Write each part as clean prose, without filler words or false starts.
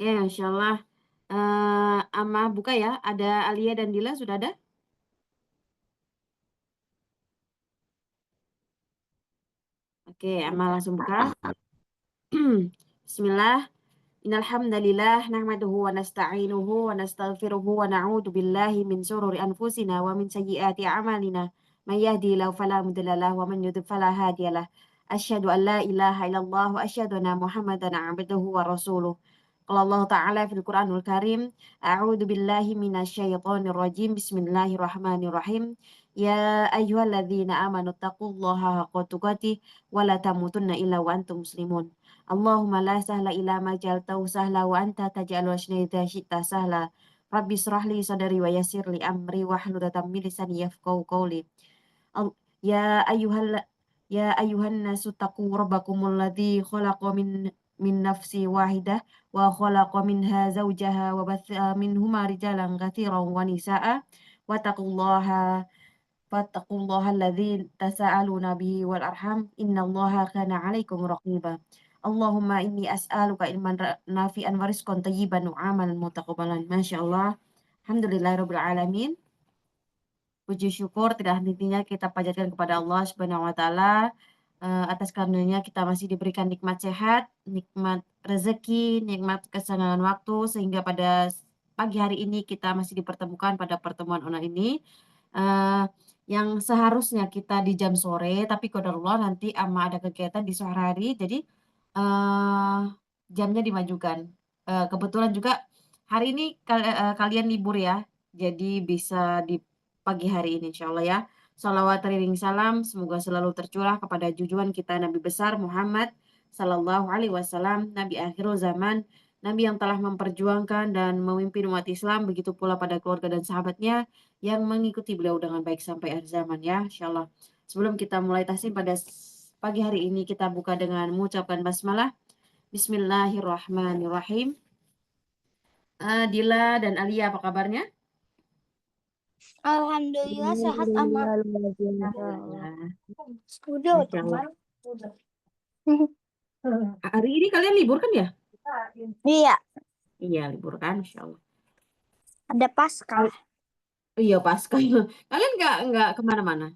Ya, insyaallah. Amma buka ya. Ada Alia dan Dila sudah ada? Oke, Amma langsung buka. Bismillah. Innal hamdalillah nahmaduhu wa nasta'inuhu wa nastaghfiruhu wa na'udzu billahi min shururi anfusina wa min sayyiati a'malina. May yahdihillahu fala mudilla lahu wa man yudlil fala hadiyalah. Asyhadu an la ilaha illallah wa asyhadu anna Muhammadan 'abduhu wa rasuluh. Qala Allah Ta'ala fil Qur'anul Karim, a'udzu billahi minasyaitonir rajim. Bismillahirrahmanirrahim. Ya ayyuhalladzina amanu taqullaha haqqa tuqatih wa la tamutunna illa wa antum muslimun. Allahumma la sahla illa ma ja'altahu sahla wa anta taj'alul hasna idza syi'ta sahla. Rabbi israh li sadri wa yassir li amri wahlul 'uqdatam min lisani yafqahu qawli. Ya ayyuhan nasu taqu rabbakumul ladzi khalaqa min nafsi wahidah wa khalaqa minha zawjaha wa batha minhuma rijalan katsiran wa nisaa'a wattaqullaha alladzi tasaaluna bihi wal arham innallaha kana 'alaikum raqiba. Allahumma inni as'aluka ilman nafi'an wa rizqan thayyiban wa amalan mutaqabbalan. Masyaallah. Alhamdulillahirabbil alamin. Puji syukur tidak henti-hentinya kita panjatkan kepada Allah Subhanahu wa taala, atas karunia kita masih diberikan nikmat sehat, nikmat rezeki, nikmat kesenangan waktu sehingga pada pagi hari ini kita masih dipertemukan pada pertemuan online ini, eee, yang seharusnya kita di jam sore tapi qadarullah nanti Amma ada kegiatan di sore hari jadi, eee, jamnya dimajukan. Kebetulan juga hari ini kalian libur ya, jadi bisa di pagi hari ini insyaallah ya. Shalawat teriring salam semoga selalu tercurah kepada junjungan kita Nabi besar Muhammad sallallahu alaihi wasallam, Nabi akhirul zaman, Nabi yang telah memperjuangkan dan memimpin umat Islam, begitu pula pada keluarga dan sahabatnya yang mengikuti beliau dengan baik sampai akhir zaman ya, insyaallah. Sebelum kita mulai tahsin pada pagi hari ini kita buka dengan mengucapkan basmalah. Bismillahirrahmanirrahim. Dila dan Alia apa kabarnya? Alhamdulillah sehat aman. Alhamdulillah. Udah Masya Allah. teman. Udah. Hari ini kalian libur kan ya? Iya, Iya libur kan, Masya Allah. ada Paskah. Iya Paskah. Kalian nggak kemana-mana?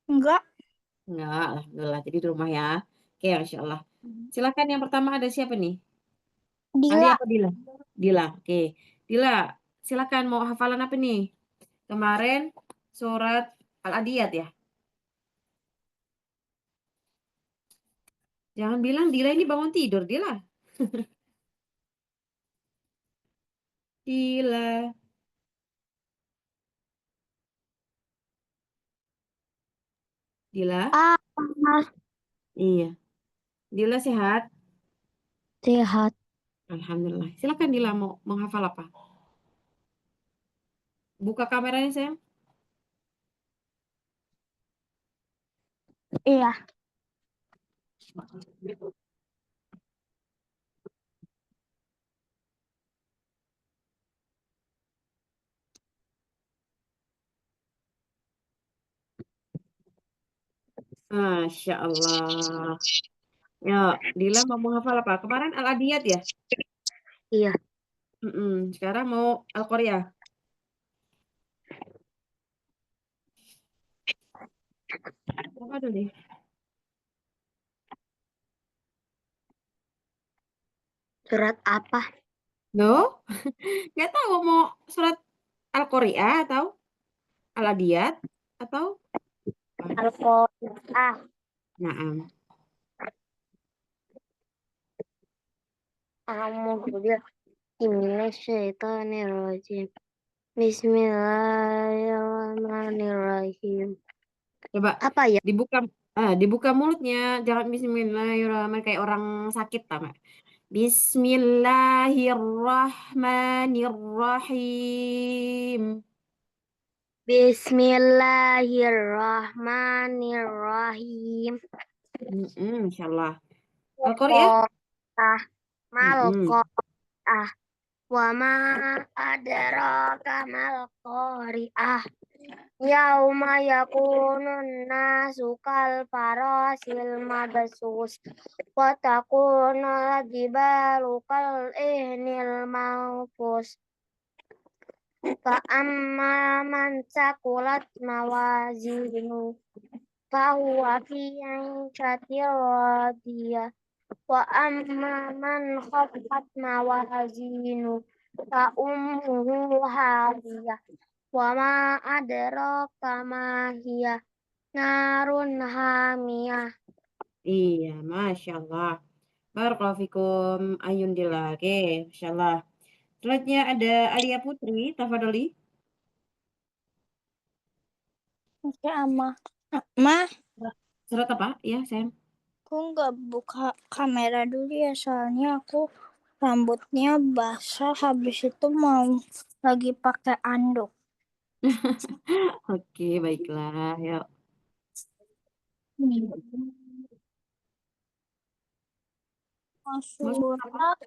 Enggak. Nggak, alhamdulillah. Jadi di rumah ya. Oke, Masya Allah. Silakan yang pertama ada siapa nih? Ali Dila. apa Dila? Dila. Oke. Dila, silakan mau hafalan apa nih? Kemarin surat Al-Adiyat ya. Jangan bilang Dila ini bangun tidur, Dila. Dila. Dila. Ah, Iya. Dila sehat. sehat. Alhamdulillah. Silakan Dila mau menghafal apa? Buka kameranya sayang. Iya. Masya Allah. Ya, Dila mau menghafal apa? Kemarin Al-Adiyat ya? Iya. Sekarang mau Al-Qoryah. Apa dulu deh? Surat apa? No? Nggak tahu mau surat Al-Qoryah atau Al-Adiyat atau apa? Al-Qur'an. Naam. A'udzubillahi Bismillahirrahmanirrahim. Coba Apa ya? dibuka dibuka mulutnya, jangan bismillahirrahmanirrahim kayak orang sakit tama. Bismillahirrahmanirrahim. Bismillahirrahmanirrahim. Insyaallah. Al-Qoryah? Qafah Mm-mm. malqah wa ma adraka malqari'ah. Yauma yakunun nasu kal farasil mabsus wa takunul jibalu kal ihnil manfus fa amma man sakulat mawazinu fa huwa fi 'ishatin radiyah wa amma man khaffat mawazinu fa ummuhu hawiyah wa ma adraka ma hiya narun hamiyah. Iya, Masya Allah. Barakallahu fikum Ayundillah. Oke, Masya Allah. Selanjutnya ada Alia Putri, tafadholi. Oke, Ama. Mah, Surat apa? Ya, Sam. aku nggak buka kamera dulu ya, soalnya aku rambutnya basah, habis itu mau lagi pakai anduk. Oke, baiklah. Yuk. Surat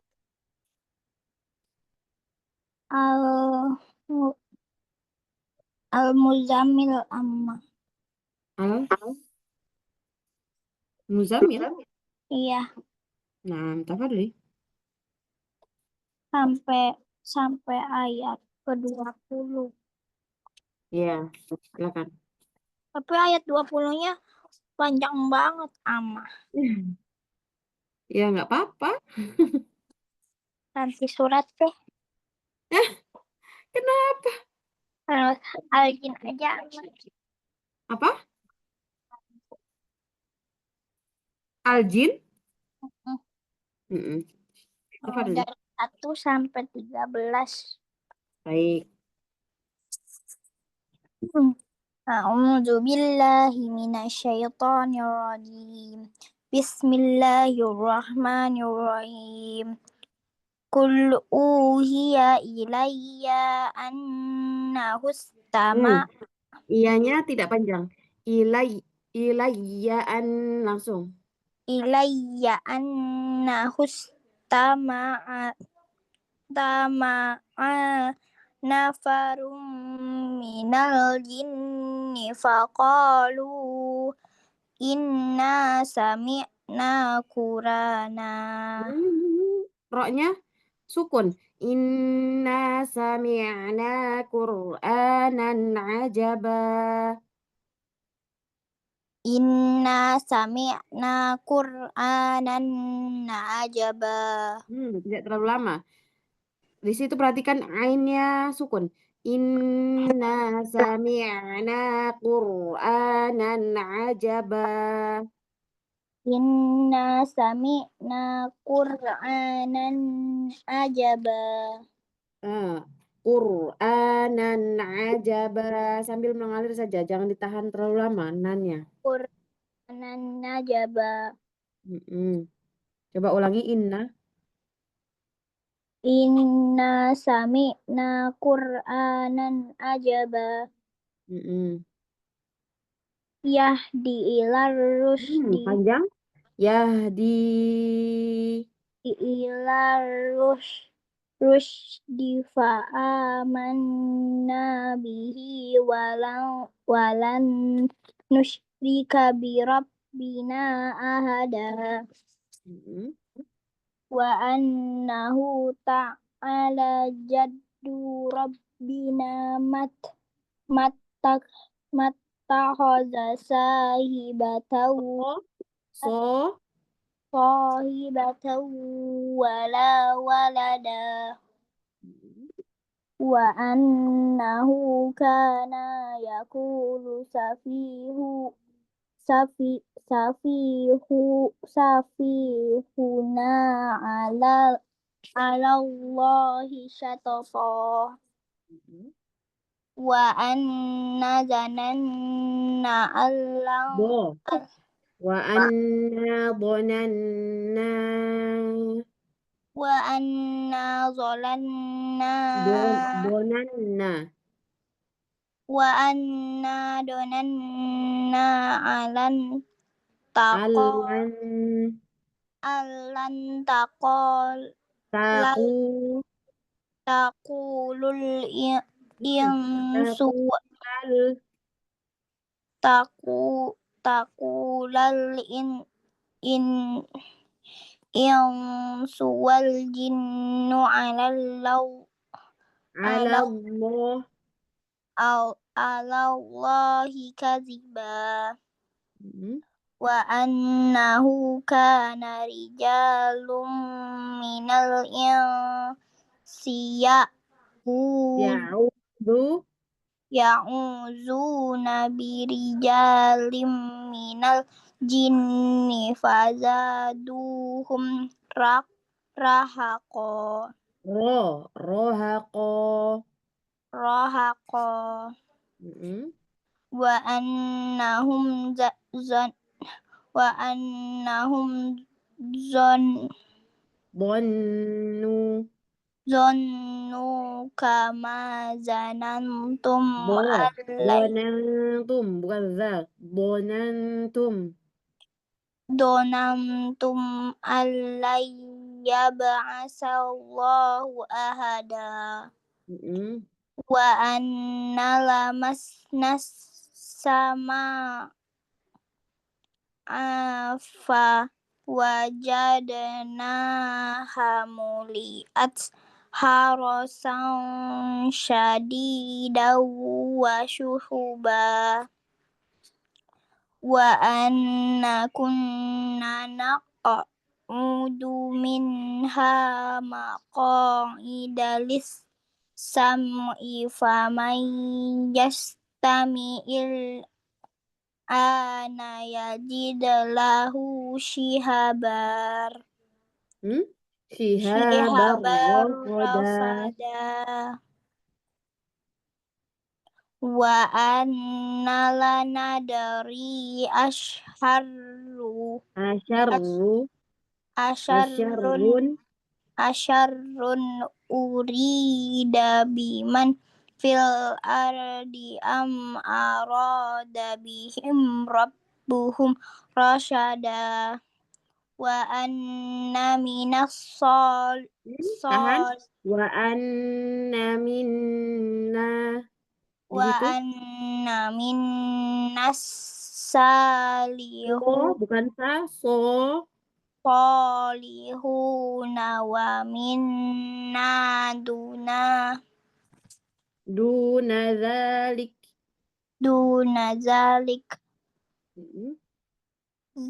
Al Al-Muzammil Amma. Al-Muzammil. Iya, Nah, tafadholi. sampai ayat ke-20. Iya, silakan. Tapi ayat 20-nya panjang banget, Ama. Ya, nggak apa-apa. Nanti surat deh. Kenapa? Kalau Al-Jin aja, Ama. Apa? Al-Jin? Mm-mm. Tafadholi. Dari 1 sampai 13. Baik. A'udzu billahi minasyaitonir rajim. Bismillahirrahmanirrahim. Qul uhiya ilayya annahu istama Iyanya tidak panjang. Ilayyaan langsung. ilayya annahu istama'a nafarum minal jinni faqalu inna sami'na Qur'ana. Roknya sukun. Inna sami'na Qur'anan ajaba. Inna sami'na Qur'anan ajaba. Tidak terlalu lama. Di situ perhatikan ainnya sukun. Inna sami'na Qur'anan ajaba. Inna sami'na Qur'anan ajaba. Qur'anan ajaba. Sambil mengalir saja, jangan ditahan terlalu lama nannya. Qur'anan ajaba. Coba ulangi inna. Inna sami'na Qur'anan ajaba. Yahdi ilar rusdi. Panjang. Yahdi. Ilar rusdi fa'amanna bihi walan nusyrika bi rabbina ahada. Wa annahu ta'ala jaddu rabbina mattakhadha sahibatan wala walada. Wa annahu kana yaqulu safihuna ala Allahi syatata. Wa anna zananna allang Wa anna dhananna. wa anna zalanna Dhananna. wa anna donanna alan taqol Taku. taqulul insu al taqulal in insu wal jinnu ala ala Allah. Allahi kadziba Mm. wa annahu kana rijalum minal insi Ya'udhu ya'uzuna birijalim minal jinni fazaduhum rahaqo rohaqo. rahaqo Mm. wa annahum zan wa annahum zon Dhannu zonnu kama zanantum alai Dhanantum bukan za. Dhanantum. donantum alai yab'asallahu ahada Mm. wa anna lamasnas sama afa wajadnaha muliat harasan syadidaw wa syuhuba wa anna kunna naq'udu minha maq'ida lis-sam'i faman yastami'il ana yajid lahu shihabar Shihabar rasada. rasada wa anna lana dari Asyarru. asyarrun asyarrun urida biman fil ardi am arada bihim rabbuhum rasyada wa anna minas Tahan. Wa anna minna. Di wa situ. anna minnas So, bukan sa. So. salihuna wa minna Duna zalik. zalik Mm.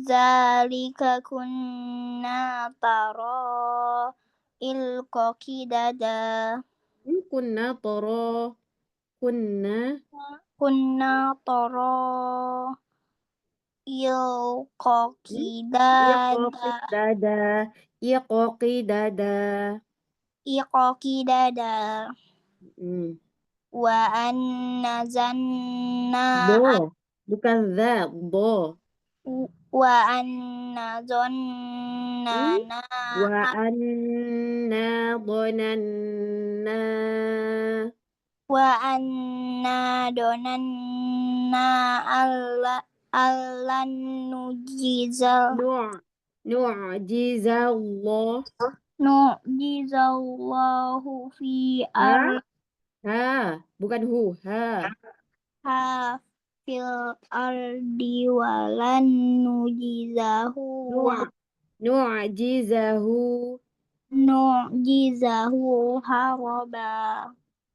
zalika kunna taro ilko kidada Kunna toro. kunna taro ilko kidada Dada. Iqoqi dada. ilko kidada Mm. wa anna zanna Do. Bukan za. Do. wa anna zonnana Wa anna dhananna. wa anna donanna allan nujizal Nu'jizallah. nujizallahu fi Ha? Ha. Bukan hu. Ha. arha fil ardi walan nujizahu Nu'jizahu. nujizahu haraba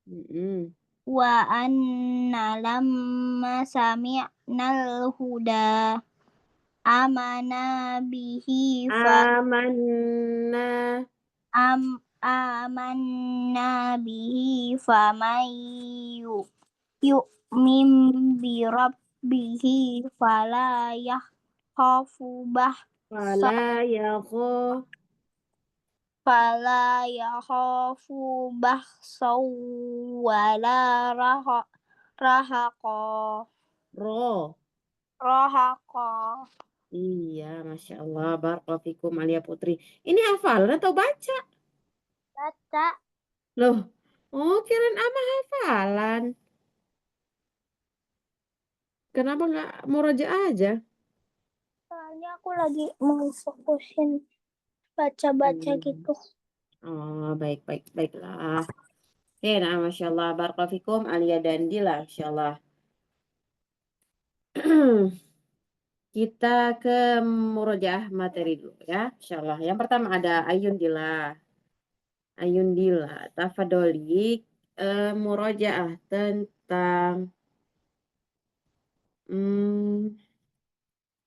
Mm-mm. wa anna lamma sami'nal huda amana bihi Amanna. amanna bihi faman yu'min bi rabbihi fala yakhafu Fala yakho. bahsaw wala rahaqa Ro. rahaqa Iya, Masya Allah. Barakallahu fikum Alia Putri. Ini hafalan atau baca? Baca. Loh. Oh, kirain ama hafalan. Kenapa nggak muraja aja? soalnya aku lagi mau fokusin baca-baca gitu. Oh, baiklah. Ya, nah, Masya Allah. Barakallahu fikum Alia dan Dila, Insya Allah. Kita ke murojaah materi dulu ya, insyaallah. Yang pertama ada Ayun Dila. Ayun Dila, tafadholi murojaah tentang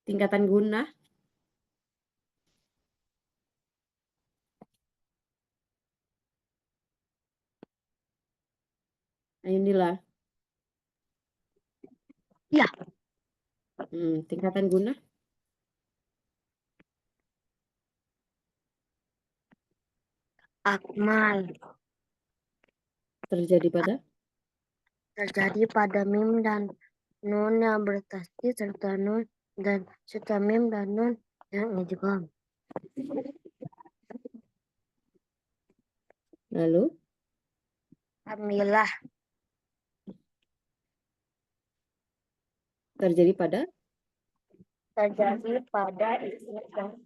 tingkatan guna. Ayun Dila. Ya. Tingkatan guna Akmal terjadi pada terjadi pada mim dan nun yang bertasydid serta mim dan nun yang idgham. lalu Alhamdulillah terjadi pada terjadi pada idgham.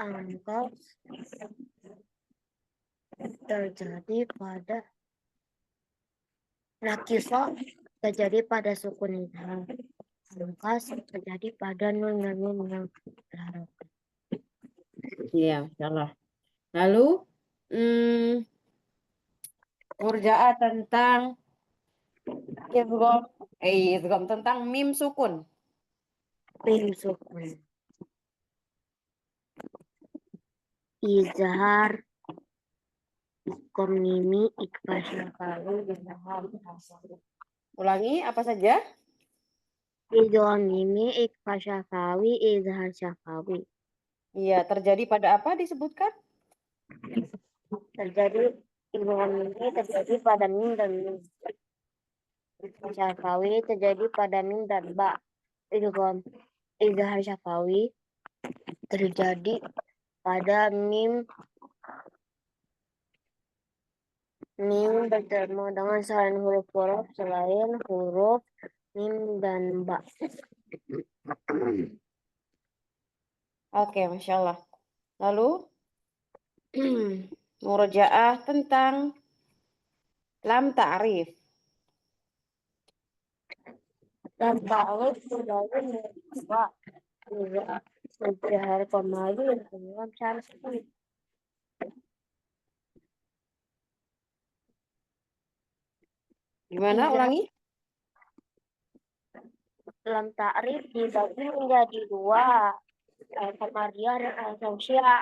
Angkat terjadi pada nakisah terjadi pada sukun idgham. Angkas terjadi pada nun dan nun yang berharokat. ya, salah. Lalu murjaah tentang idgham tentang mim sukun. Mim sukun. Izhar komnimi ikfasyafalu izhar hasalu. Ulangi apa saja? Idhomimi ikfasyafawi izhar syafawi. Iya, terjadi pada apa disebutkan? Terjadi idhomimi terjadi pada mim dan mim. Syafawi terjadi pada mim dan ba. Idgham izhar syafawi terjadi pada mim bertemu dengan selain huruf selain huruf mim dan ba. Oke, Masya Allah. Lalu murojaah tentang lam ta'rif. Dan ta'rif selain ba. Izhar kembali dengan syarfi. Gimana? Izhar Ulangi. lam ta'rif dibagi menjadi dua. Al-Qamariyah dan Al-Syamsiyah.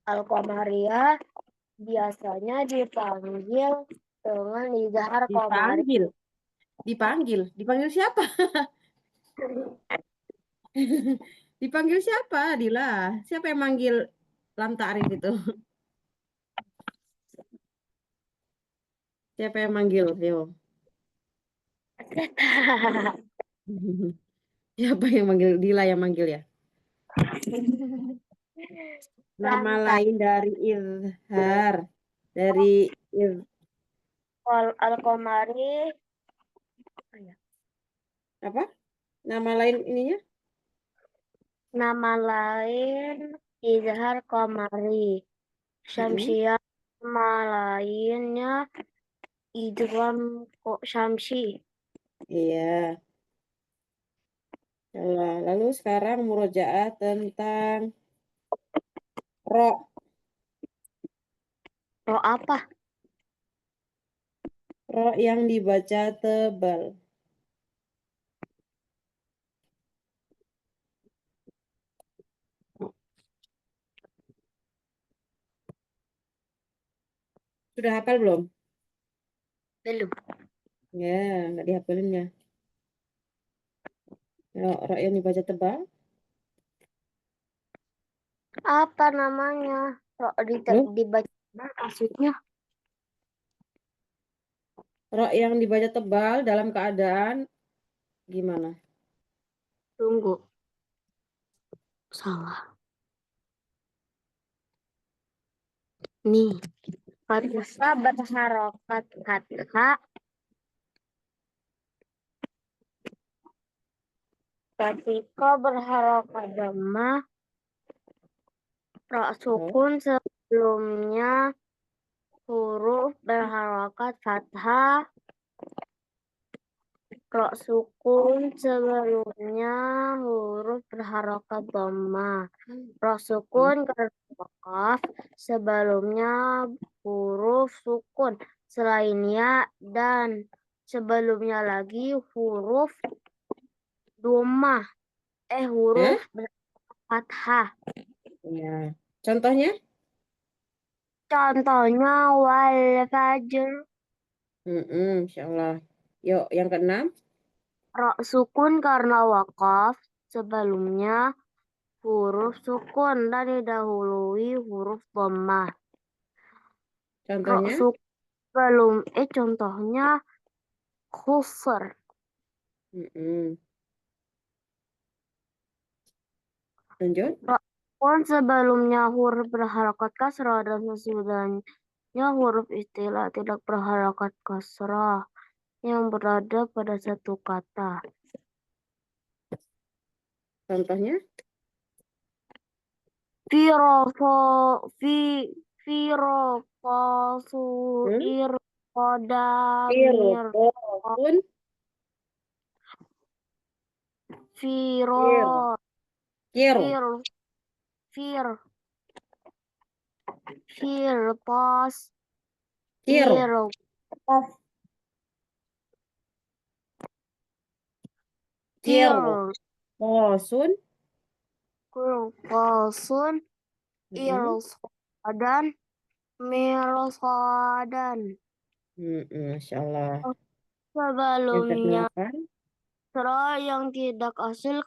Al-Qamariyah biasanya dipanggil dengan izhar qamari. Dipanggil siapa? Dipanggil siapa, Dila? Siapa yang manggil lam ta'rif itu? Siapa yang manggil? Yo. Siapa yang manggil? Dila yang manggil ya? Nama lain dari izhar. Dari Al-Qamari apa? Nama lain ininya? nama lain izhar qamari. Syamsiyah nama lainnya idgham syamsi. Iya. Lalu sekarang murojaah tentang ro. Ro apa? Ro yang dibaca tebal. Sudah hafal belum? Belum. Ya, nggak dihafalin ya. Ro yang dibaca tebal. Apa namanya? Ro Loh, dibaca maksudnya? ro yang dibaca tebal dalam keadaan gimana? Tunggu. Salah. Nih. Ketika berharokat fathah. Ketika berharokat dhammah. Ra sukun sebelumnya huruf berharokat fathah. Ra sukun sebelumnya huruf berharokat dhamma. Ra sukun karena wakaf sebelumnya huruf sukun selain ya dan sebelumnya lagi huruf dhammah. Huruf fathah. Ya. Contohnya? Contohnya wal fajr. Insyaallah. Yuk, yang keenam. Ra sukun karena wakaf sebelumnya huruf sukun dan didahului huruf dhammah. Ra Contohnya? sukun contohnya kufur. Mm-mm. Lanjut. Ra sukun sebelumnya huruf berharakat kasrah dan sesudahnya huruf istilah tidak berharakat kasrah yang berada pada satu kata. Contohnya? Firofasu Hmm? irkodamir Firqatun. firo Kir. fir fir firtos Kir. ir Qaf. Kir. kir Qasun. kosun Mm-mm. irsodan mirsodan. Masyaallah. Yang Sebelumnya kedelapan. ra yang tidak asal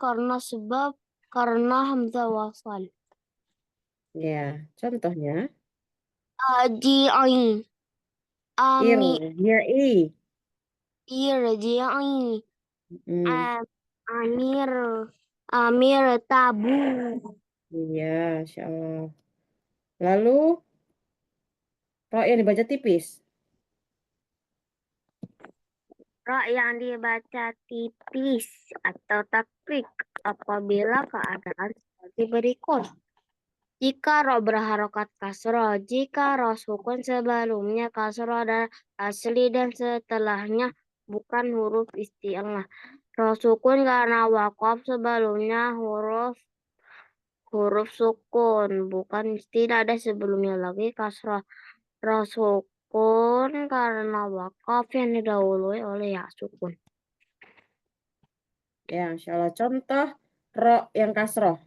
karena hamzah wasal. Ya, contohnya. Aji'ai ami Irji'i. irji'i Hmm. amir amir tabu. Iya, insyaallah. Lalu, ro yang dibaca tipis. Ra yang dibaca tipis atau takrib apabila keadaan seperti berikut. Jika ro berharokat kasroh, jika ro sukun sebelumnya kasroh dan asli dan setelahnya bukan huruf istilah. Ro sukun karena wakaf sebelumnya huruf sukun bukan istilah ada sebelumnya lagi kasroh. Ro sukun karena wakaf yang didahului oleh ya sukun. Ya, insyaallah. Contoh ro yang kasroh.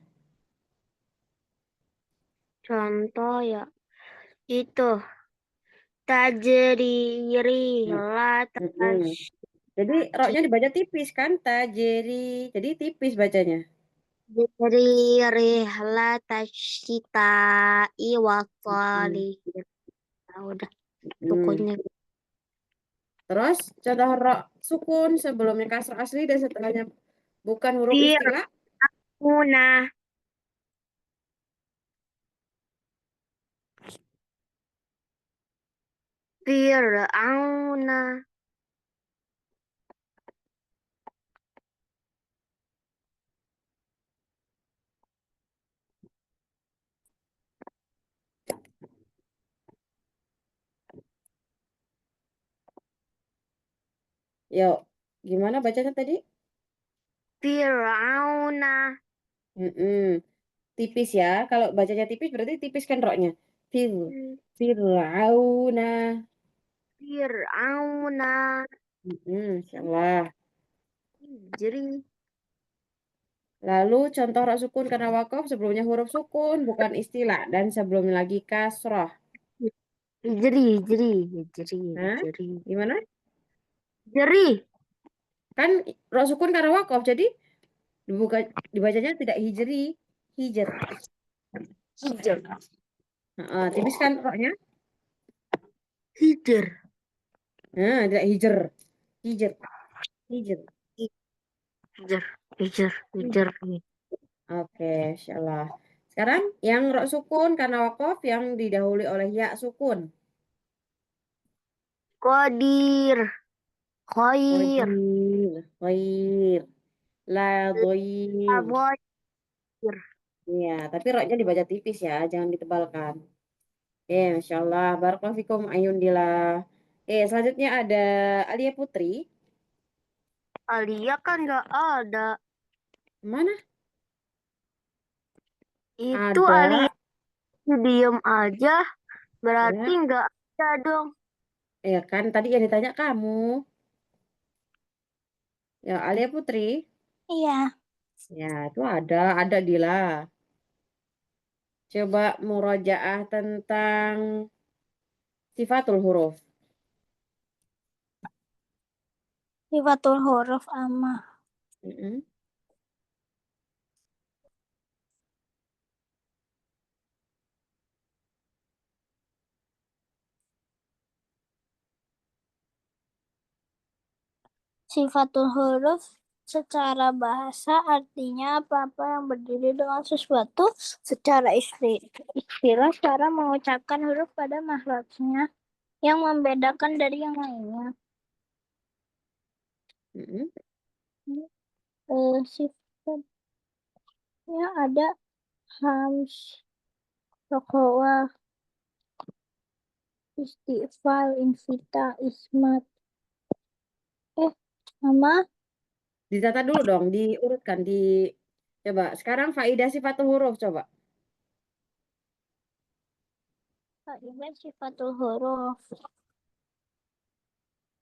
Contoh ya itu tajri la Mm-mm. Jadi ro-nya dibaca tipis kan? Tajeri. Jadi tipis bacanya. tajri rihla tasita Mm-mm. iwasalihin. Nah, udah Mm. pokoknya Terus contoh ro sukun sebelumnya kasroh asli dan setelahnya bukan huruf istilah. fir'auna fir'auna Yuk, gimana bacanya tadi? fir'auna Mm-mm. Tipis ya. Kalau bacanya tipis berarti tipis kan ro-nya. Fir, Fir'auna. fir'auna Insyaallah. jadi Lalu contoh ro sukun karena wakaf sebelumnya huruf sukun bukan istilah dan sebelumnya lagi kasroh. Hah? jadi Gimana? jadi Kan ro sukun karena wakaf jadi dibacanya tidak hijri, hijr. hijar Tipis kan ro-nya? hijar Tidak hijr. Hijr. Hijr. hijar hijar. Oke, insyaallah. Sekarang yang ro sukun karena wakaf yang didahului oleh ya sukun. Qadir khair Qadir, khair, la dhair. aboir Iya, tapi roknya dibaca tipis ya, jangan ditebalkan. Oke, Masya Allah. Barakallahu fikum Ayundila. Selanjutnya ada Alia Putri. Alia kan nggak ada. Mana? Itu Ada. Alia diem aja. Berarti Ya, nggak ada dong. ya kan tadi yang ditanya kamu. Ya, Alia Putri. Iya. Ya, itu ada Dila. Coba murojaah tentang sifatul huruf. Sifatul huruf amma. Mm-mm. Sifatul huruf secara bahasa artinya apa-apa yang berdiri dengan sesuatu. Secara istilah cara mengucapkan huruf pada makhrajnya yang membedakan dari yang lainnya. Mm-mm. Sifatnya ada hams, rokhawah, istighfar, infita, ismat. Mama, Ditata dulu dong, diurutkan di coba. Sekarang faidah sifatul huruf coba. kaidah sifatul huruf.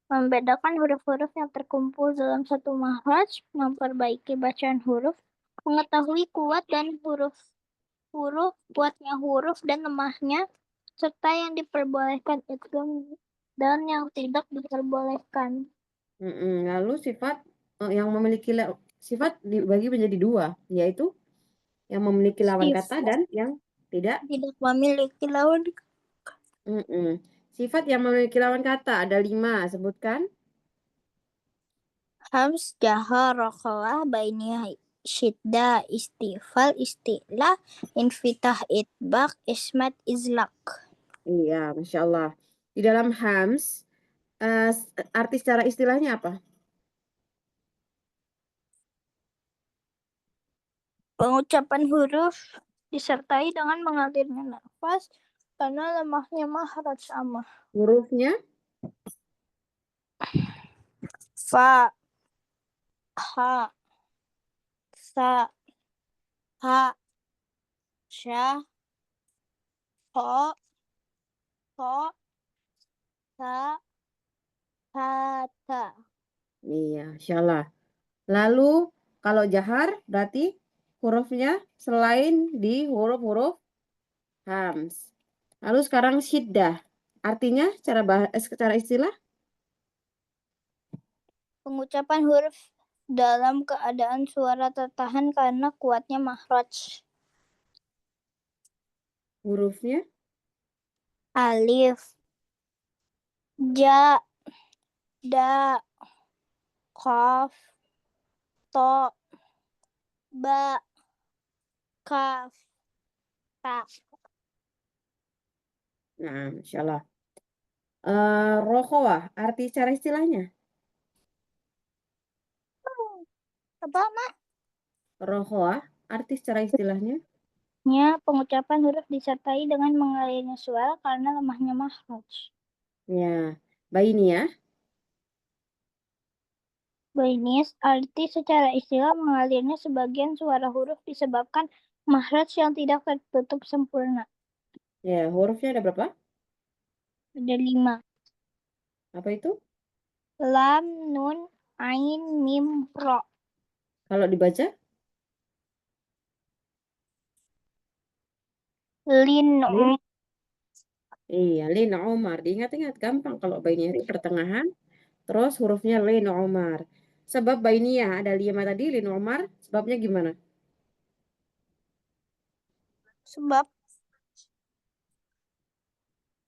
Membedakan huruf-huruf yang terkumpul dalam satu makhraj, memperbaiki bacaan huruf, mengetahui kuat dan kuatnya huruf dan lemahnya, serta yang diperbolehkan idgham dan yang tidak diperbolehkan. Lalu sifat yang memiliki sifat dibagi menjadi dua, yaitu yang memiliki lawan kata Sifat dan yang tidak. tidak memiliki lawan. Mm-mm. Sifat yang memiliki lawan kata ada 5, sebutkan. Hams, jahar, rokhawah, bainiyah, syiddah, istifal, istilah, infitah, itbaq, ismat, izlak. Iya, Masya Allah. Di dalam hams, arti secara istilahnya apa? Pengucapan huruf disertai dengan mengalirnya nafas karena lemahnya makhraj sama. Hurufnya? Fa, ha, sa, ha, sya, ho, ho, sa, ha, ta. Iya, Masya Allah. Lalu kalau jahar berarti hurufnya selain di huruf-huruf hams. Lalu sekarang syiddah. Artinya secara istilah Pengucapan huruf dalam keadaan suara tertahan karena kuatnya makhraj. hurufnya Alif, ja, da, qaf, to, ba, kaf, ta. nah, Masya Allah. Rokhawah, arti secara istilahnya. Apa, Mak? Rokhawah, arti secara istilahnya. Pengucapan huruf disertai dengan mengalirnya suara karena lemahnya makhraj. Ya, bainiyah. Bainis, arti secara istilah mengalirnya sebagian suara huruf disebabkan makhraj yang tidak tertutup sempurna. Ya, hurufnya ada berapa? Ada 5. Apa itu? Lam, nun, ain, mim, ro. Kalau dibaca? Lin, Lin. Iya, Lin Omar. Diingat-ingat gampang kalau bainiyah itu pertengahan. Terus hurufnya Lin Omar. Sebab bainiyah ada 5 tadi, Lin Omar. Sebabnya gimana? sebab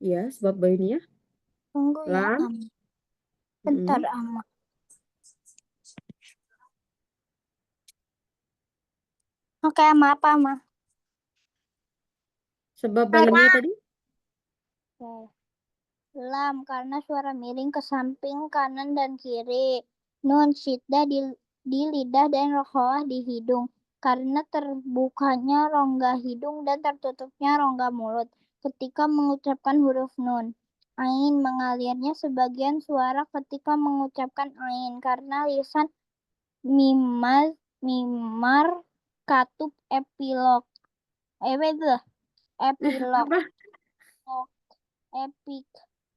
Iya, sebab bainiyah. tunggu ya, Lam. bentar Mm. ama. Oke, ama apa ama? Sebab bainiyah tadi. Oke. Lam karena suara miring ke samping kanan dan kiri. Nun syiddah di lidah dan rokhawah di hidung. karena terbukanya rongga hidung dan tertutupnya rongga mulut ketika mengucapkan huruf nun. Ain mengalirnya sebagian suara ketika mengucapkan ain karena lisan mimar katup epilog. Epilog. Apa?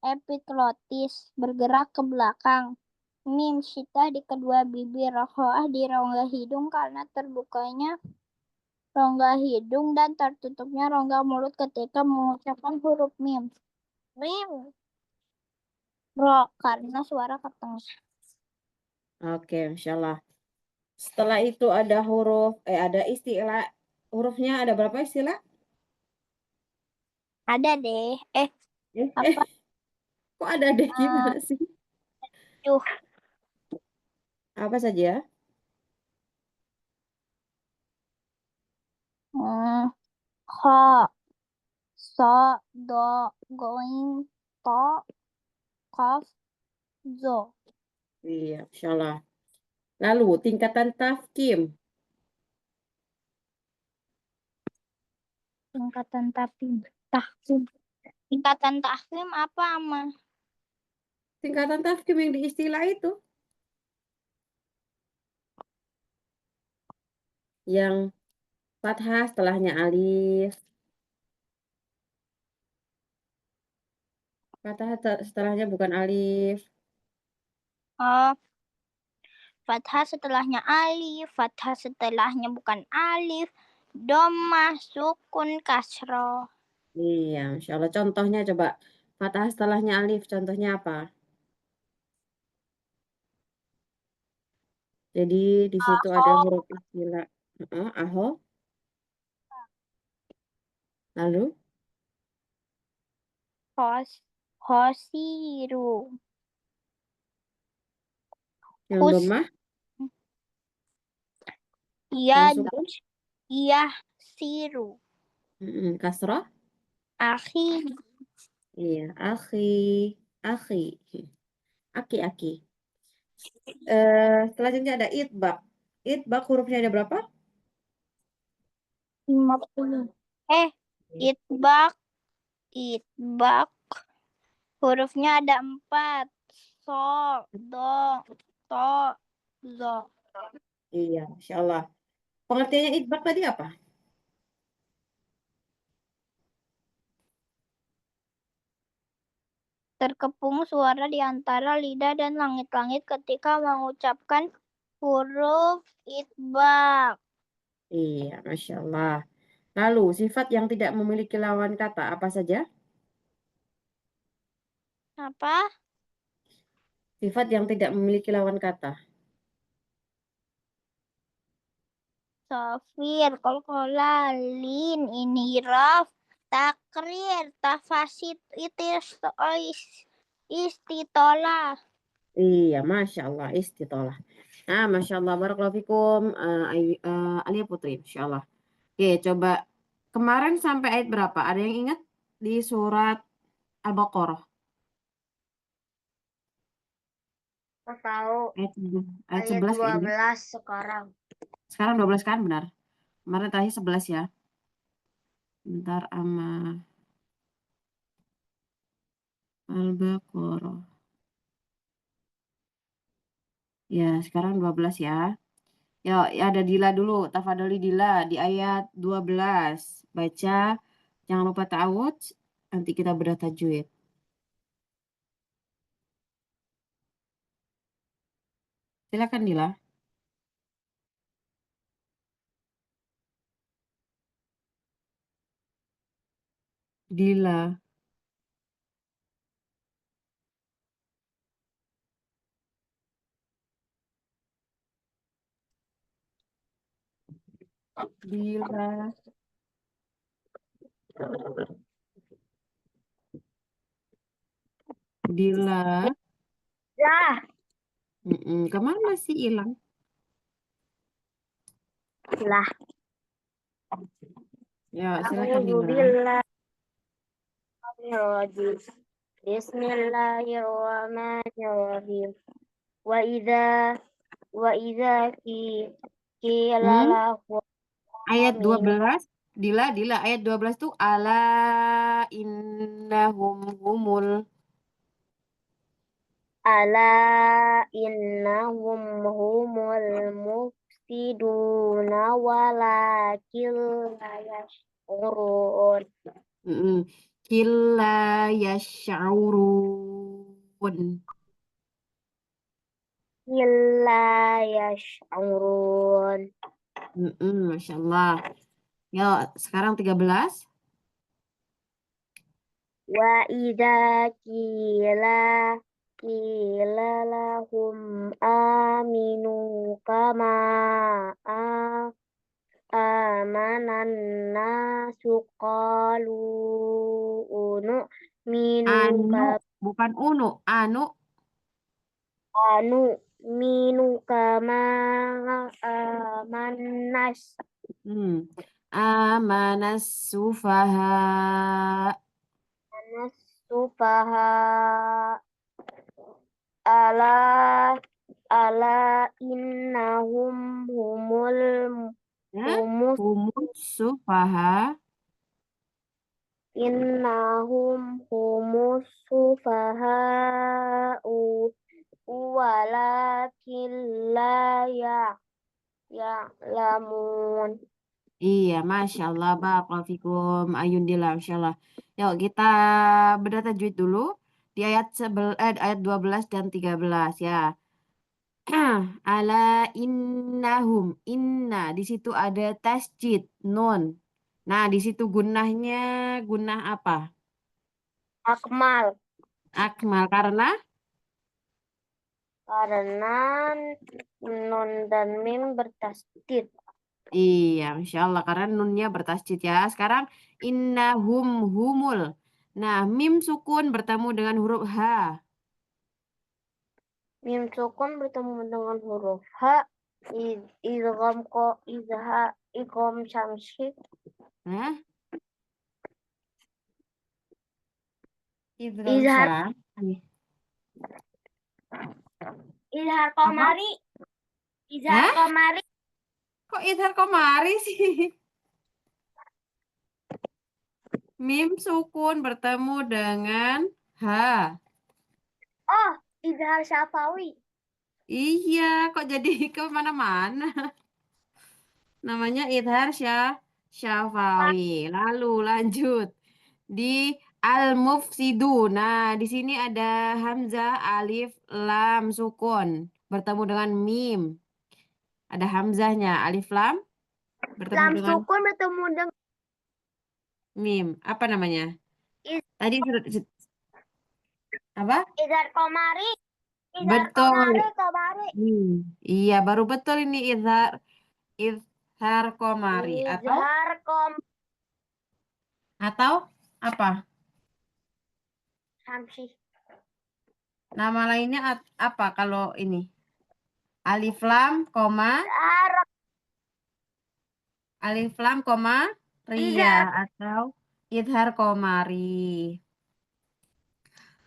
Epiglotis bergerak ke belakang. Mim syitah di kedua bibir, rohoah di rongga hidung karena terbukanya rongga hidung dan tertutupnya rongga mulut ketika mengucapkan huruf mim. Mim. Ro karena suara ke tengah. Oke, Masya Allah. Setelah itu ada ada istilah. Hurufnya ada berapa istilah? Ada deh. Eh, Apa? kok ada deh gimana sih? Tuh. Apa saja? Kho, so, do, going, to, kof, zo. Iya, Masya Allah. Lalu tingkatan tafkim. Tingkatan tahkim. Tingkatan tahkim apa, Ama? Tingkatan tafkim yang di istilah itu. Yang fathah setelahnya alif. Fathah setelahnya bukan alif. Oh, fathah setelahnya alif, fathah setelahnya bukan alif, dhammah, sukun, kasroh. Iya, Masya Allah. Contohnya coba. Fathah setelahnya alif. Contohnya apa? Jadi di situ ada Aho, huruf istilah. Aho. Lalu hosiru, yang hus, domah, yang yad, sukun. yahsiru, Kasroh. akhi, Iya, akhi. Aki. Selanjutnya ada itbak. Itbak hurufnya ada berapa? 50. Itbak, hurufnya ada 4. So, do, to, zo. Iya, Masya Allah. Pengertiannya itbak tadi apa? Terkepung suara di antara lidah dan langit-langit ketika mengucapkan huruf itbak. Iya, Masya Allah. Lalu, sifat yang tidak memiliki lawan kata apa saja? Apa? Sifat yang tidak memiliki lawan kata. Sofir, kolkola, lin, inhiraf, takrir, tafasit, istitola. Iya, Masya Allah. Istitolah. Nah, Masya Allah. Barakallahu fikum. Alia Putri, Masya Allah. Oke, coba. Kemarin sampai ayat berapa? Ada yang ingat? Di surat Al-Baqarah. Aku tahu Ayat ayat 11 kayaknya. 12 sekarang. Sekarang 12 kan, benar? Kemarin tadi 11 ya. Bentar, Al-Baqarah. Ya, sekarang 12 ya. Ya, ada Dila dulu. Tafadholi Dila di ayat 12. Baca, jangan lupa ta'awudz. Nanti kita bedah tajwid. Silakan Dila. Dila. Dila. Dila. Ya, Kemana sih hilang? lah. Ya, silakan Dila. Bismillahirrahmanirrahim. Wa idza qila Hmm? lahu Oh, Ayat minum. 12. Dila, ayat 12 tuh ala innahum humul. Ala innahum humul mufsiduna walakin la yash'urun. Mm-mm. Killa yash'urun. Illa yash'urun. Masya Allah. Ya, sekarang 13. Wa idza qila lahum aminu kama amanan nasu qalu minu Anu, bukan unu. anu minu kama amanas Hmm. Amanas sufaha. sufaha ala ala innahum Ya, humus humus sufaha. innahum humus sufaha'u walakin la ya'lamun. Iya, Masya Allah, Barakallahu fikum, Ayundillah, Masya Allah. Yuk, kita bedah tajwid dulu di ayat 12 dan 13 ya. Ala innahum, inna, di situ ada tasjid, nun. Nah, di situ gunah apa? Akmal Akmal, karena karena nun dan mim bertasdid. iya, Masya Allah, karena nunnya bertasjid ya. Sekarang innahum humul. Nah, mim sukun bertemu dengan huruf H. Mim sukun bertemu dengan huruf H. Idgham ko idgham syamsi. Nah, idgham Izhar syamsi. izhar Apa? komari. Izhar Hah? komari. Kok idhar komari sih? Mim sukun bertemu dengan H. Oh, izhar syafawi. Iya, kok jadi kemana-mana? Namanya idhar syafawi. Lalu lanjut. Di al-mufsidu. Nah, di sini ada hamzah, alif, lam, sukun. Bertemu dengan mim. Ada hamzahnya, alif, lam. Bertemu Lam dengan sukun bertemu dengan mim. Apa namanya? Tadi apa? izhar komari. Izhar Betul. komari. Hmm, iya, baru betul ini izhar komari Izhar kom atau apa? syamsi. Nama lainnya apa kalau ini? Alif lam koma Izhar alif lam koma ria izhar atau izhar komari.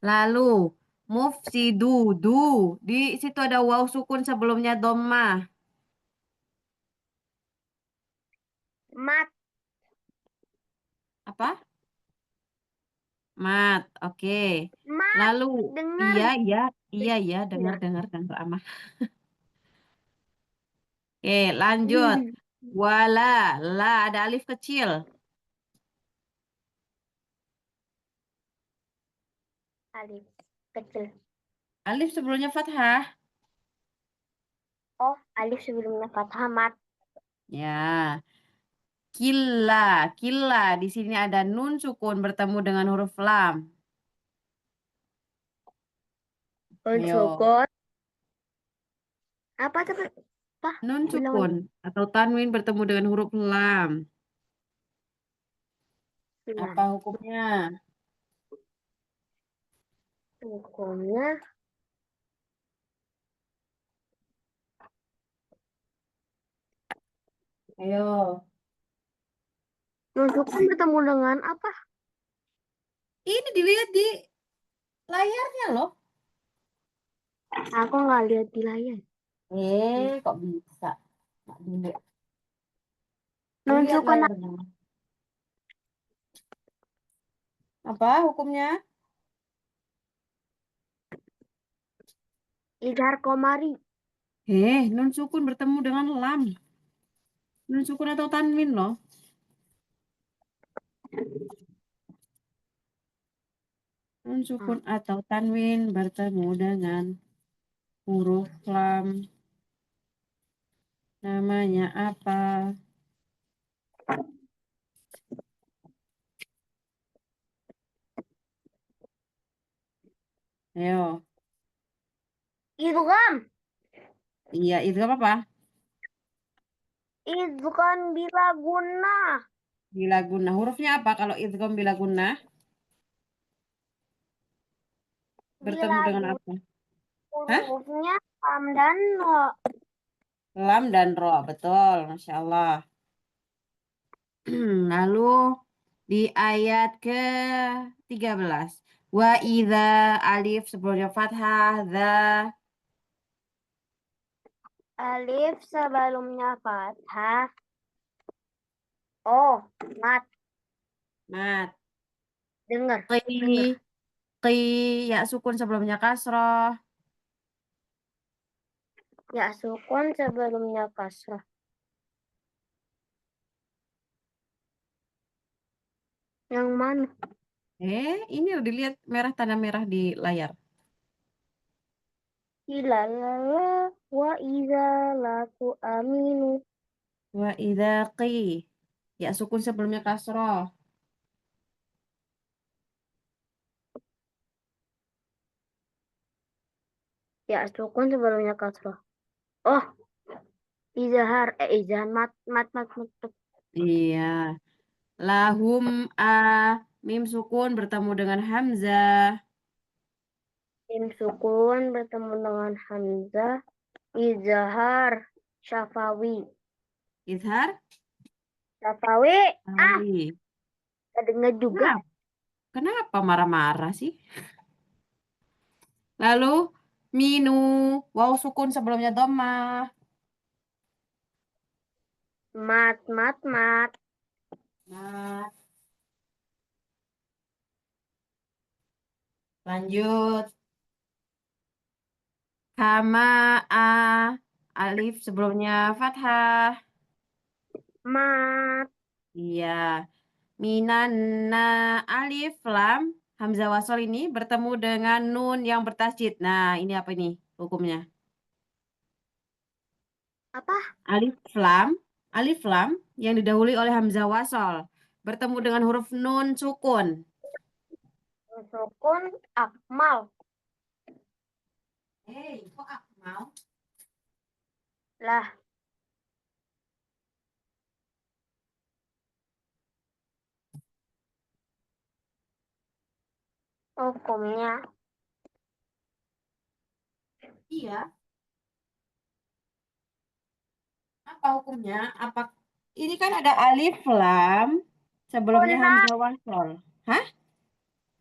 Lalu mufsidu du di situ ada waw sukun sebelumnya dhammah. mat Apa? Mat. Oke. mat Lalu dengar. iya dengar amah. Oke, lanjut. Wala, la ada alif kecil. Alif kecil. Alif sebelumnya fathah. Oh, alif sebelumnya fathah mat. Ya. Killa, killa. Di sini ada nun sukun bertemu dengan huruf lam. Ayo. Unsukun. Apa tuh? Apa? Nun Bilang sukun atau tanwin bertemu dengan huruf lam. Apa bilang. hukumnya? Hukumnya Ayo. unsukun bertemu dengan apa? Ini dilihat di layarnya loh. Aku nggak lihat di layar. Kok bisa? Nggak dilihat. Nun Lihat sukun layarnya. Apa hukumnya? idhar komari. Nun sukun bertemu dengan lam. Nun sukun atau tanwin loh. Nun sukun atau tanwin bertemu dengan huruf lam. Namanya apa? Ayo. Idgham. Iya, itu apa? Idgham bila gunnah. Bila guna. Hurufnya apa kalau idgham bila guna? Bertemu Bila dengan gunnah apa? Hah? hurufnya lam dan ro. Lam dan ro. Betul. Masya Allah. Lalu di ayat ke-13. Wa idza alif sebelumnya fathah, dza Alif sebelumnya fathah. Oh, mat. mat. Dengar. Qi, qi, ya sukun sebelumnya kasroh. Ya sukun sebelumnya kasrah. Yang mana? Ini udah dilihat merah tanda merah di layar. Ilalala wa iza laku aminu. Wa idza qi, ya sukun sebelumnya kasroh. Ya sukun sebelumnya kasrah. Oh, izahar mat. Iya. Lahum a mim sukun bertemu dengan hamzah. Mim sukun bertemu dengan hamzah. Izahar syafawi. Izhar Syafawi. Ah, awi. dengar juga. Kenapa? Kenapa marah-marah sih? Lalu minu, waw sukun sebelumnya dhammah. Mat. Nah, lanjut. Kama a alif sebelumnya fathah. Mat. Iya. Minanna alif lam hamzah wasol ini bertemu dengan nun yang bertasjid. Nah, ini apa ini hukumnya? Apa? Alif lam yang didahului oleh hamzah wasol bertemu dengan huruf nun sukun. Sukun akmal. Kok aku mau? Lah, hukumnya. Iya, apa hukumnya? Ini kan ada alif lam sebelumnya Guna. hamzah wasol. Hah?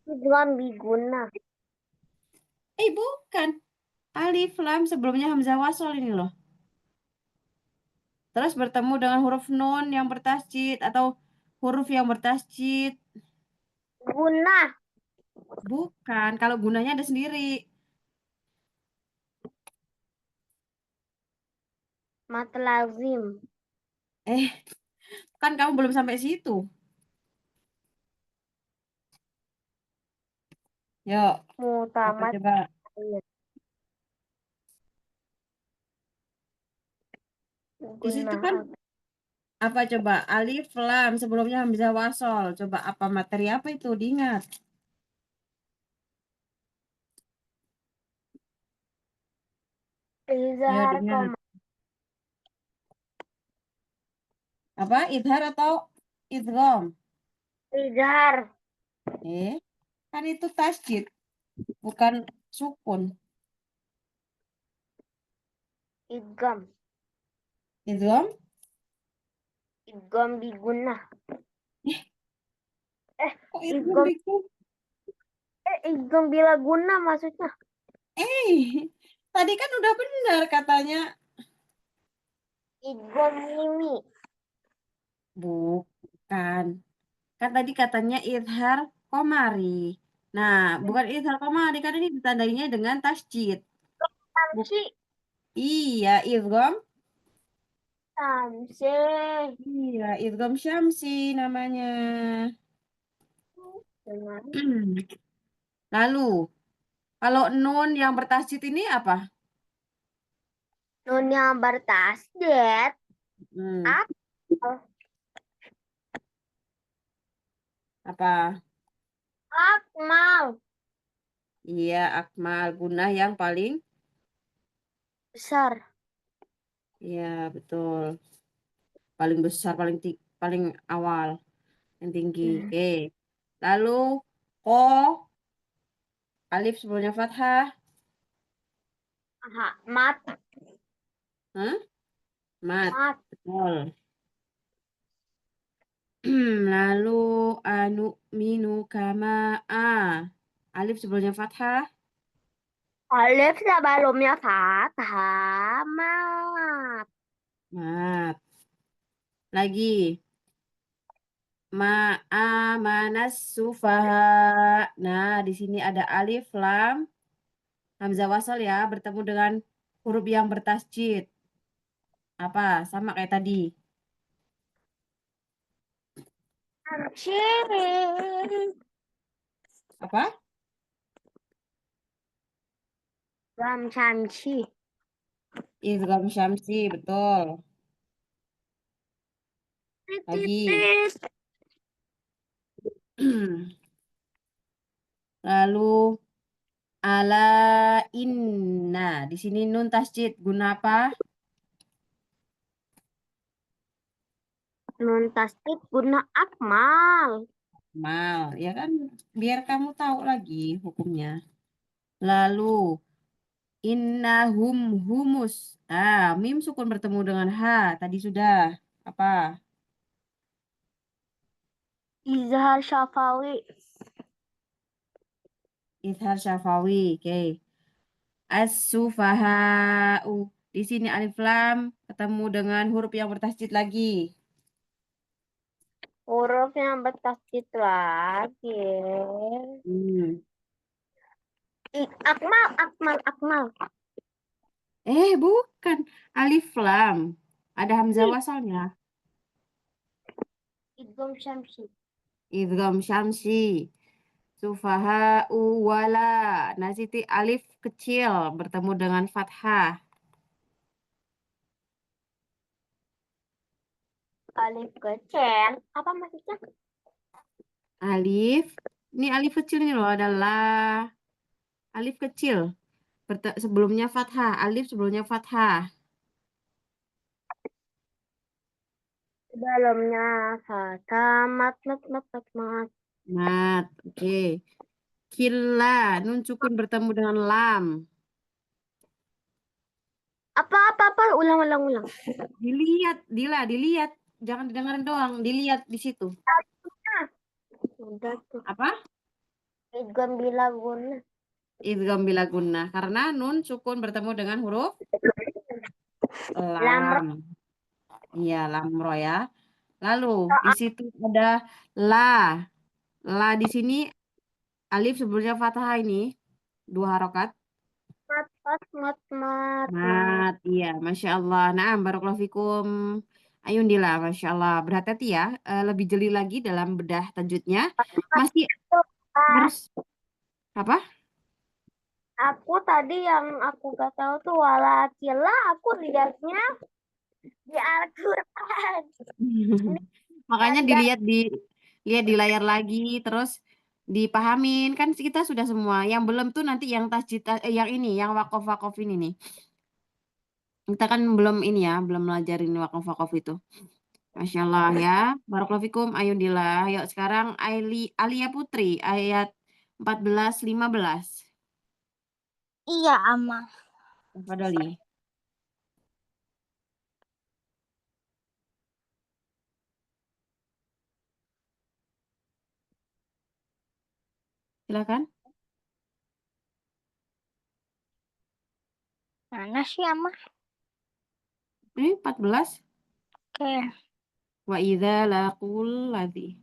Tujuan biguna. Bukan. Alif lam sebelumnya hamzah wasol ini loh. Terus bertemu dengan huruf nun yang bertasjid atau huruf yang bertasjid. Guna. Bukan, kalau gunanya ada sendiri. Mat lazim. Eh, kan kamu belum sampai situ. Yuk, apa Mutamat. coba? Di situ Guna. kan apa coba? Alif lam sebelumnya hamzah wasol. Coba apa materi apa itu? Diingat. Ayo Izhar diingat. koma. Apa? Idhar atau idgham? Izhar. Eh, kan itu tasjid, bukan sukun. Idgam. Idgham? Idgam biguna. Kok idgham Idgam. itu? Idgam bila guna maksudnya. Tadi kan udah benar katanya. Idgam mimi. Bukan. Kan tadi katanya idhar komari. Nah, bukan idhar komari, kan ini ditandainya dengan tasjid. Samsi. Iya, idgham. Samsi. Iya, idgham syamsi namanya. Dengan Lalu, kalau nun yang bertasjid ini apa? nun yang bertasjid. Hmm, apa? Akmal. Iya, akmal gunah yang paling. Besar. Iya, betul. Paling besar, paling awal, yang tinggi. Oke. Lalu, ko, alif sebelumnya fathah. Aha, mat. Hah? Mat. Mat. Betul. Lalu, anu minu kama a. Alif sebelumnya fathah. Alif sebelumnya fathah. Mat. Mat. Lagi. Ma'amanas sufaha. Nah, di sini ada alif, lam, hamzah wasal ya, bertemu dengan huruf yang bertasjid. Apa? Sama kayak tadi. Samsi. Apa? Lam samsi. Idgham syamsi, betul. Lagi. Titis. Lalu ala inna. Di sini nun tasjid. Guna apa? Nun tasjid guna akmal. Mal. Ya kan? Biar kamu tahu lagi hukumnya. Lalu innahum humus. Ah, mim sukun bertemu dengan ha. Tadi sudah. Apa? Izhar syafawi. Izhar syafawi. Oke. As-sufaha'u. Di sini alif lam ketemu dengan huruf yang bertasjid lagi. Huruf yang bertasjid lagi. Hmm. Akmal, akmal, akmal. Bukan. Alif lam. Ada hamzah wasalnya. Idgham syamsi. Idgham syamsi. Sufaha'u wala. Nah, siti alif kecil bertemu dengan fathah. Alif kecil. Apa maksudnya? Alif. Ini alif kecil nih loh. Adalah alif kecil. Sebelumnya fathah. Alif sebelumnya fathah. Dalamnya fathah. Mat, mat, mat, mat, mat. Mat. Oke. Killa. Nun sukun bertemu dengan lam. Apa, apa, apa? Ulang, ulang, ulang. Dilihat. Dilihat. Jangan didengarin doang. Dilihat di situ. Udah tuh. Apa? Idgham bila guna. Idgham bila gunnah. Karena nun sukun bertemu dengan huruf Lam lam. Iya, lamro ya. Lalu di situ ada la. La di sini alif sebelumnya fathah ini. Dua harokat. mat, mat, mat, mat, mat. Mat, iya, Masya Allah. Nah, barakallahu fikum. Ayundillah, Masya Allah. Berhati-hati ya. Lebih jeli lagi dalam bedah tajwidnya. Masih harus apa? Aku tadi yang aku gak tahu tuh walakila aku lihatnya di Al-Quran. Makanya Dan lihat di layar lagi, terus dipahamin kan kita sudah semua. Yang belum tuh nanti yang tasjid, yang ini, yang wakof ini nih. Kita kan belum ini ya, belum belajarin wakof itu. Masya Allah ya. Barakallahu fikum. Ayundillah. Yuk sekarang Alia Putri ayat 14-15. Iya, Ama. Tafadhali. Silakan. Mana sih, Ama? Ini 14. Oke. Wa idza laqul ladzi.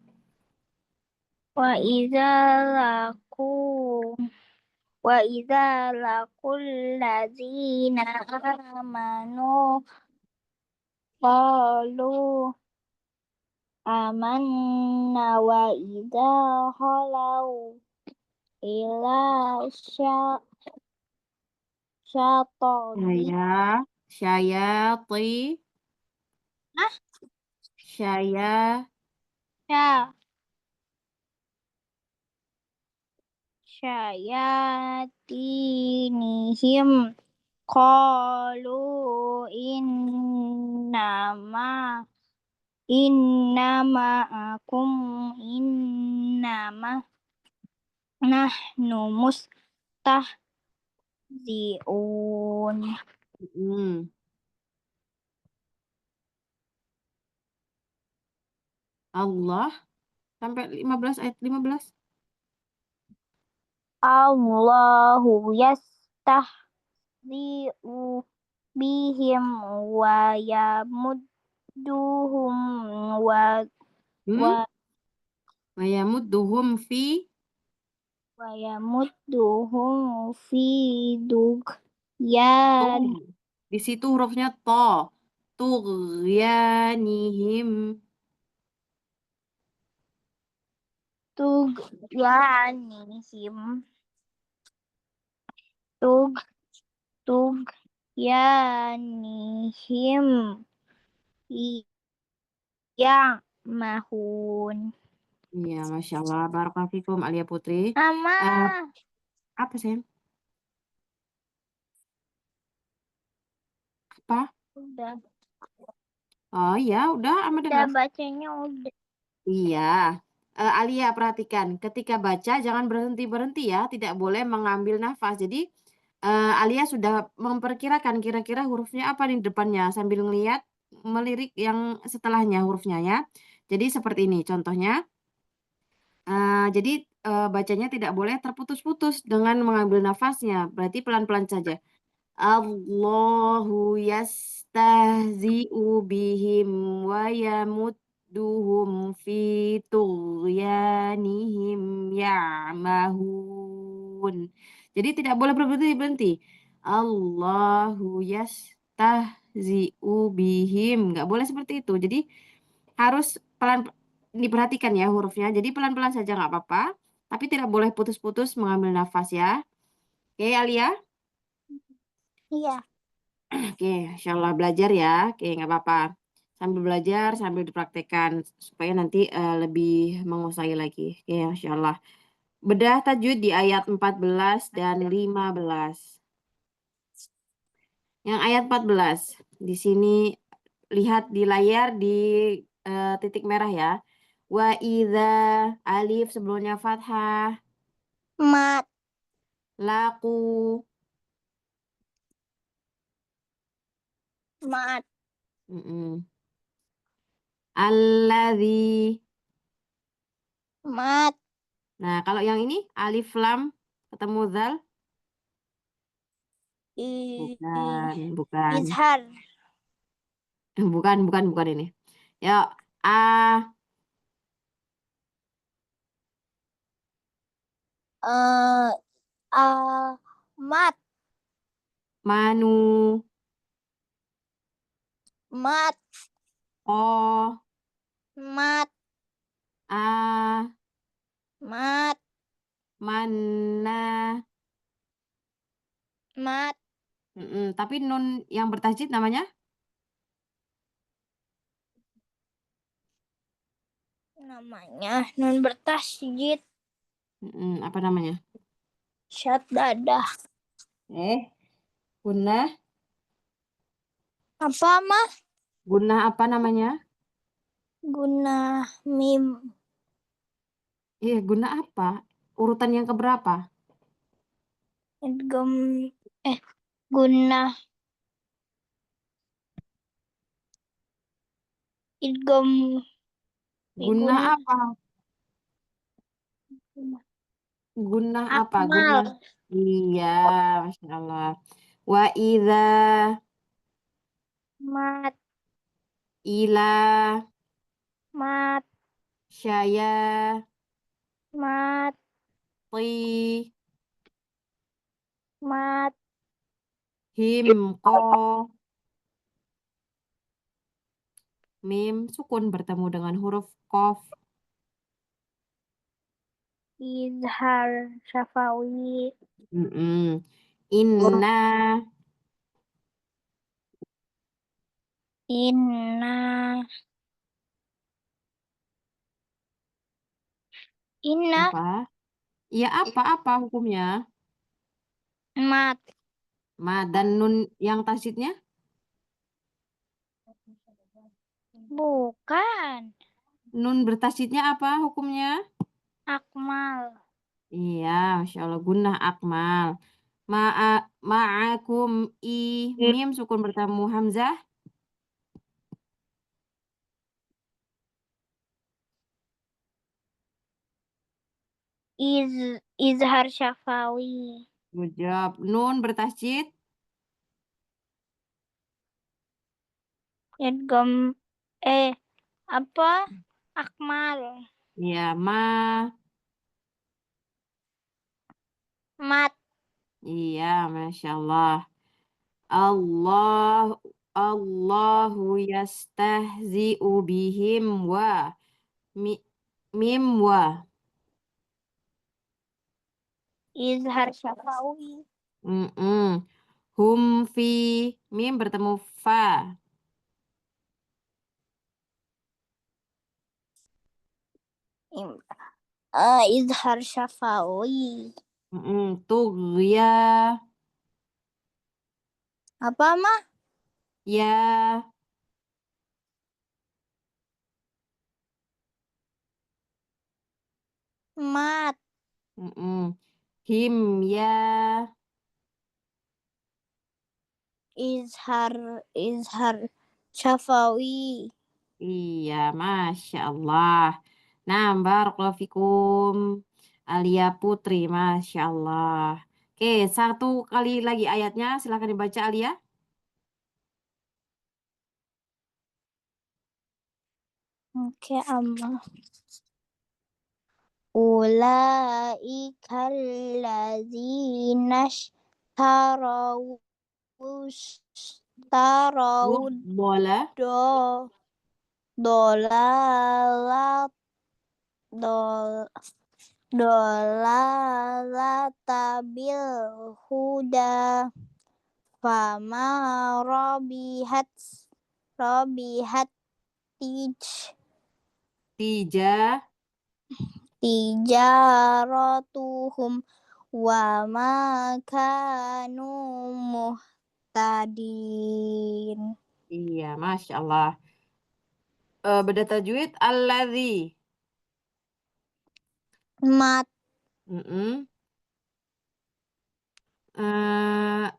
Wa idza laku wa idza laqul ladzina amanu qalu amanna wa idza khalau ila syatati Syayati. ah Syaya. sya syayatinihim qalu innama akum innama nahnu mustahzi'un. Hmm. Allah sampai 15 ayat 15. Allahu yastahzi'u bihim wa yamudduhum wa Hmm? wa Wa yamudduhum fi. wa yamudduhum fi dughyan Tuh. Di situ hurufnya to. Tughyanihim. tughyanihim tughyanihim ya'mahun. Iya, Masya Allah. Barakallahu fikum, Alia Putri. Mama, Apa sih? Apa? udah Oh iya, udah amat dengar. bacanya udah. Iya. Alia, perhatikan. Ketika baca, jangan berhenti-berhenti ya. Tidak boleh mengambil nafas. Jadi, Alia sudah memperkirakan kira-kira hurufnya apa di depannya. Sambil ngeliat, melirik yang setelahnya hurufnya ya. Jadi, seperti ini contohnya. Jadi, bacanya tidak boleh terputus-putus dengan mengambil nafasnya. Berarti pelan-pelan saja. Allahu yastahzi'u bihim wa yamudduhum fi tughyanihim ya'mahun. Jadi tidak boleh berhenti-berhenti. Allahu yastahzi'u bihim. Nggak boleh seperti itu. Jadi harus pelan, diperhatikan ya hurufnya. Jadi pelan-pelan saja nggak apa-apa. Tapi tidak boleh putus-putus mengambil nafas ya. Oke, Alia? Iya. Oke, insya Allah belajar ya. Oke, nggak apa-apa. Sambil belajar, sambil dipraktekkan supaya nanti lebih menguasai lagi. Oke, insya Allah. Bedah tajwid di ayat 14 dan 15. Yang ayat 14. Di sini lihat di layar di titik merah ya. Wa idza alif sebelumnya fathah. Mat, Laku. mat, Mm-mm. Alladzi. mat, Nah, kalau yang ini alif lam ketemu zal. i, Bukan. izhar, Bukan ini. Ya, a, eh, mat, manu, mat, o, mat, a, mat, mana. mat, Tapi nun yang bertajwid namanya? namanya nun bertasjid Apa namanya? syaddadah. Gunnah. Apa mah? Gunnah apa namanya? Guna mim, Gunnah apa? Urutan yang keberapa? idgom, guna idgom, Gunnah guna apa? Gunnah apa? akmal, Gunnah. Iya, Masya Allah. Wa idza mat, ila mat, Syaya. mat, Ti. mat, Him. Ko. Mim. Sukun bertemu dengan huruf Kof. izhar syafawi, Mm-mm. Inna. inna, inna, Apa? Ya apa hukumnya? mat, Ma dan nun yang tasydidnya? bukan, Nun bertasydidnya apa hukumnya? akmal, Iya, Masya Allah. Gunnah akmal. Ma'akum i. Mim sukun bertemu hamzah. iz, izhar syafawi, Good job. Nun bertasydid. idgham, apa, akmal, Iya, ma. mat, Iya, Masya Allah. Allah Allahu yastahzi'u bihim wa mi, mim wa. izhar syafawi, Mm-mm. Hum fi. Mim bertemu fa. im- izhar syafawi, Mm-mm. Tughya. apa mah, Ya. mat, Mm-mm. Him ya. izhar syafawi, Iya, Masya Allah. Nah, barakallahu fikum. Alia Putri, Masya Allah. Oke, satu kali lagi ayatnya. Silahkan dibaca, Alia. oke amma. Ulaika allazina ishtaraw ishtaraw Bola. do dolalat dol dolalata bil huda fama robihat robihat tij Tija. tijaratuhum wa ma kanu muhtadin. Iya, Masya Allah. Beda tajwid, alladzi. Mat, Mm-mm.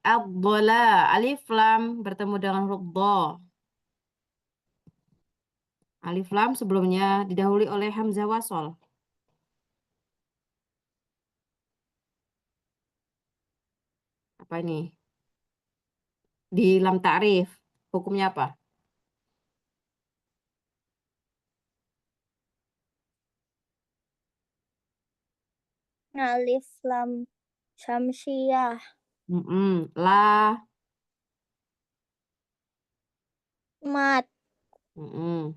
Ad-dola. Alif lam bertemu dengan huruf do. Alif lam sebelumnya didahului oleh hamzah wasol. Apa ini? Di lam ta'rif. Hukumnya apa? alif lam syamsiyah, Mm-mm. La. mat, Mm-mm.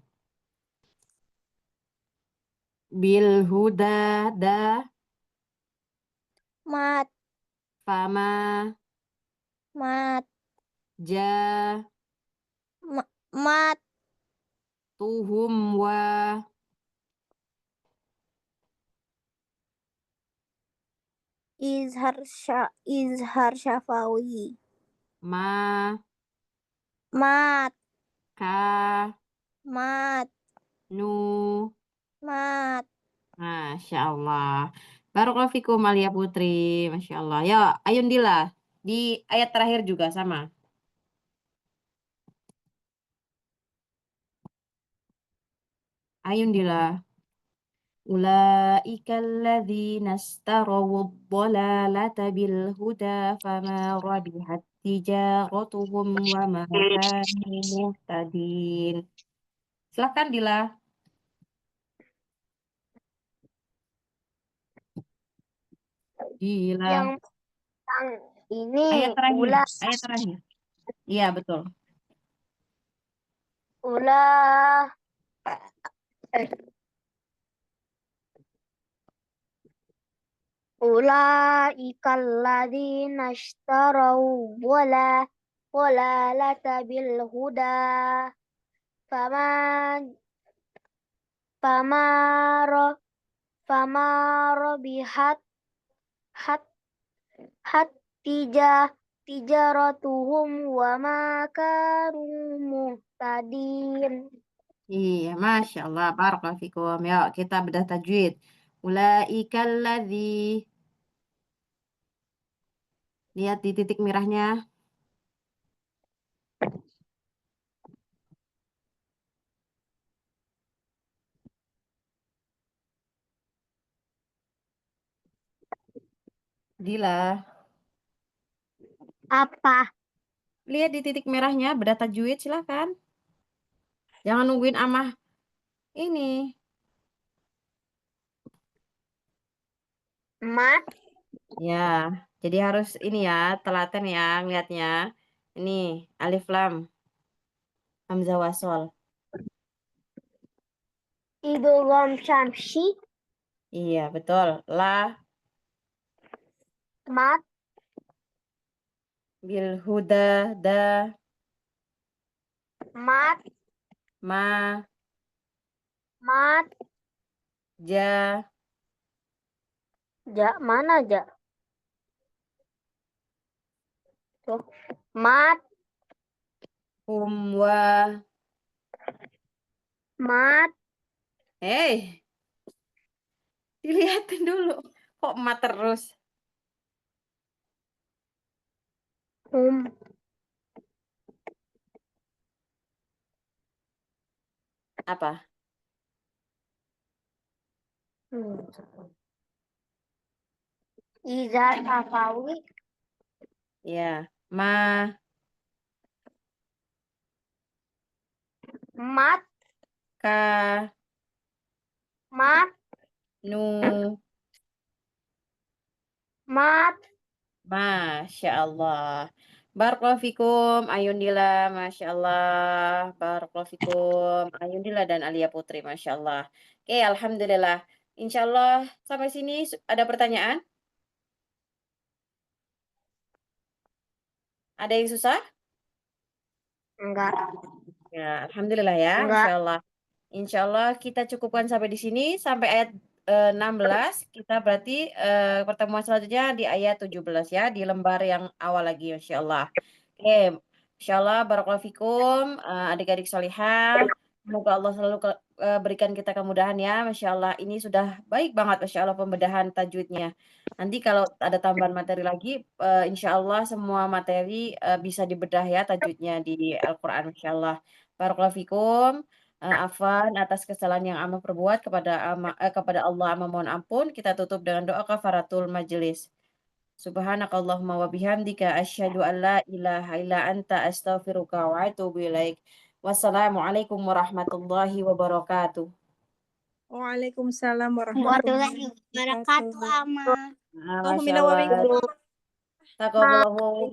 Bil huda da. mat, Fama. mat, Ja. mat, Tuhum wa. izhar syafawi, Ma. mat, Ka. mat, Nu. mat. Masya Allah. Barakallahu fikum Alia Putri. Masya Allah. Ya, Ayun Dila. Di ayat terakhir juga sama. Ayun Dila. Ulaika alladzina astarau dhalalata bil huda fama rabihat tijaratuhum wa ma kanu muhtadin. Silakan Dila. Gila. Yang ini Ayat terakhir. ulah Ayat terakhir. Iya, betul. ulah ulaikal ladzina ishtarau walalata bil huda faman famaro famaro bihat hat hat tijaratuhum wa ma kanu muhtadin. Iya, Masya Allah. Barakallahu fikum. Yuk, kita bedah tajwid. Ulaikal ladzi. Lihat di titik merahnya. Dila. Apa? Lihat di titik merahnya, bedah tajwid, silakan. Jangan nungguin amah ini. Mat Ya, jadi harus ini ya, telaten ya ngeliatnya. Ini, alif lam, hamzah wasol. idgham syamsi Iya, betul. La, mat bil huda, da, mat ma, mat ja, ja mana ja tuh mat hum, wa. mat Hei, dilihatin dulu. Kok ma terus? hum Apa? iza tafawi Ya, ma, mat ka, mat nu. mat Masya Allah. Barakallahu fikum, Ayundila, Masya Allah. Barakallahu fikum, Ayundila dan Alia Putri, Masya Allah. Oke, Alhamdulillah. Insya Allah, sampai sini ada pertanyaan? Ada yang susah? enggak Ya, Alhamdulillah ya, enggak Insya Allah kita cukupkan sampai di sini, sampai ayat 16. Kita berarti pertemuan selanjutnya di ayat 17 ya, di lembar yang awal lagi, Insya Allah. Oke, Insya Allah, barakallahu fikum, adik-adik solihah. Semoga Allah selalu berikan kita kemudahan ya, Masya Allah. Ini sudah baik banget, Masya Allah, pembedahan tajwidnya. Nanti kalau ada tambahan materi lagi, Insya Allah semua materi bisa dibedah ya tajwidnya di Al-Quran, Masya Allah. Barakallahu fikum. Afwan atas kesalahan yang Ama perbuat kepada Allah Ama mohon ampun. Kita tutup dengan doa kafaratul majelis. Subhanakallahumma wa bihamdika asyhadu an la ilaha illa anta astaghfiruka wa atubu ilaik. Wassalamualaikum warahmatullahi wabarakatuh. Waalaikumsalam warahmatullahi warahmatullahi wabarakatuh. wabarakatuh ama Masya Allah. Alhamdulillah. Taqabbalallahu